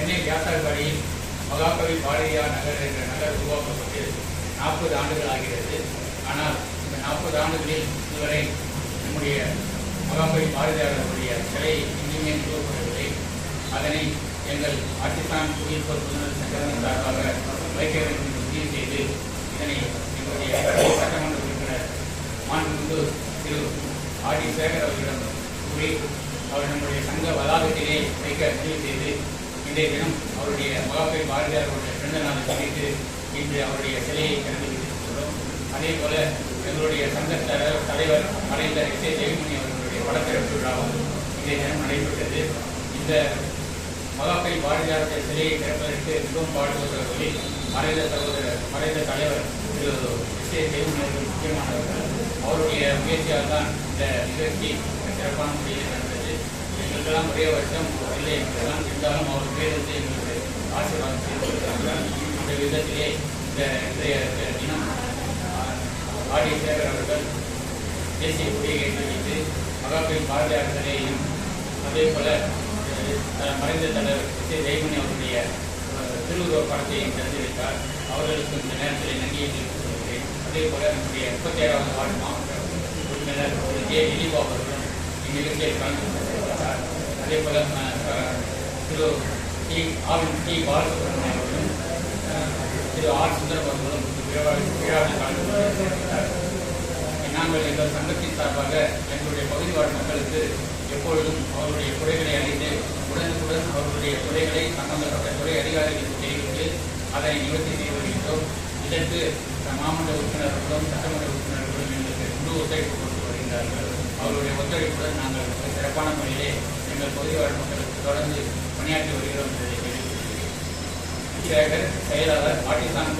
சென்னை வியாசார்பாடியில் மகாகவி பாரதியார் நகர் என்ற நகர் உருவாக்கப்பட்டு 40 ஆண்டுகள் ஆகிறது. ஆனால் இந்த 40 ஆண்டுகளில் இதுவரை நம்முடைய மகாகவி பாரதியார் அவருடைய சிலை இன்னுமே நிறுவப்படவில்லை. அதனை எங்கள் ஆட்சித்தான் குடியிருப்போர் பொதுநல சங்கத்தின் சார்பாக வைக்க வேண்டும் என்று முடிவு செய்து இதனை எங்களுடைய சட்டமன்ற உறுப்பினர் மாண்புமிகு திரு ஆர்.டி. சேகர் அவர்களிடம் கூறி அவர் நம்முடைய சங்க வளாகத்திலே வைக்க முடிவு செய்து இன்றைய தினம் அவருடைய மகாகவி பாரதியார் அவருடைய பிறந்த நாளை முன்னிட்டு இன்று அவருடைய சிலையை திறந்து வைத்திருக்கிறோம். அதே போல எங்களுடைய சங்க தலைவர் மறைந்த எஸ்.ஏ. ஜெயமணி அவர்களுடைய படத்திறப்பு விழாவும் இன்றைய தினம் நடைபெற்றது. இந்த மகாகவி பாரதியாருடைய சிலையை திறப்பதற்கு மிகவும் பாடுபட்டவர்களில் மறைந்த தலைவர் திரு எஸ்.ஏ. ஜெயமணி அவர்கள் முக்கியமானவர்கள். அவருடைய முயற்சியால் தான் இந்த நிகழ்ச்சி சிறப்பான முறையில் நடந்தது. எங்களுக்கெல்லாம் ஒரே வருஷம் இல்லை என்றெல்லாம் இருந்தாலும் அவர் பேருந்து எங்களுடைய ஆசீர்வாதம் செய்திருக்கிறார்கள். இந்த விதத்திலே இன்றைய தினம் ஆர்.டி. சேகர் அவர்கள் தேசிய கொடியை ஏற்றி வைத்து மகாகவி பாரதியார் சிலையையும் அதே போல மறைந்த தலைவர் எஸ்.ஏ. ஜெயமணி அவருடைய திருவுருவ படத்தையும் திறந்து வைத்தார். அவர்களுக்கு இந்த நேரத்தில் நன்றியை தெரிவித்துக் கொள்கிறேன். அதே போல நம்முடைய 37வது வார்டு மாவட்ட உறுப்பினர் ஜே. திலீபாபு அவர்களும் இந்நிகழ்ச்சியில் கலந்து கொண்டிருக்கிறார். அதே போல திரு டி. பாலசுப்ரமணியம் அவர்களும் திரு ஆர். சுந்தரம் அவர்களும் விழாவில் கலந்து கொண்டிருக்கிறார். நாங்கள் எங்கள் சங்கத்தின் சார்பாக எங்களுடைய பகுதி வாழ் மக்களுக்கு எப்பொழுதும் அவர்களுடைய குறைகளை அறிந்து உடனுக்குடன் அவர்களுடைய குறைகளை சம்பந்தப்பட்ட துறை அதிகாரிகளுக்கு தெரிவித்து அதனை நிவர்த்தி செய்து வருகின்றோம். இதற்கு மாமன்ற உறுப்பினர்களும் சட்டமன்ற உறுப்பினர்களும் எங்களுக்கு முழு ஒத்துழைப்பு கொடுத்து வருகின்றார்கள். அவர்களுடைய ஒத்துழைப்புடன் நாங்கள் சிறப்பான முறையிலே எங்கள் பகுதி வாழ் மக்களுக்கு தொடர்ந்து பணியாற்றி வருகிறோம் என்பதை தெரிவித்துள்ளேன். செயலாளர் பாகிஸ்தான்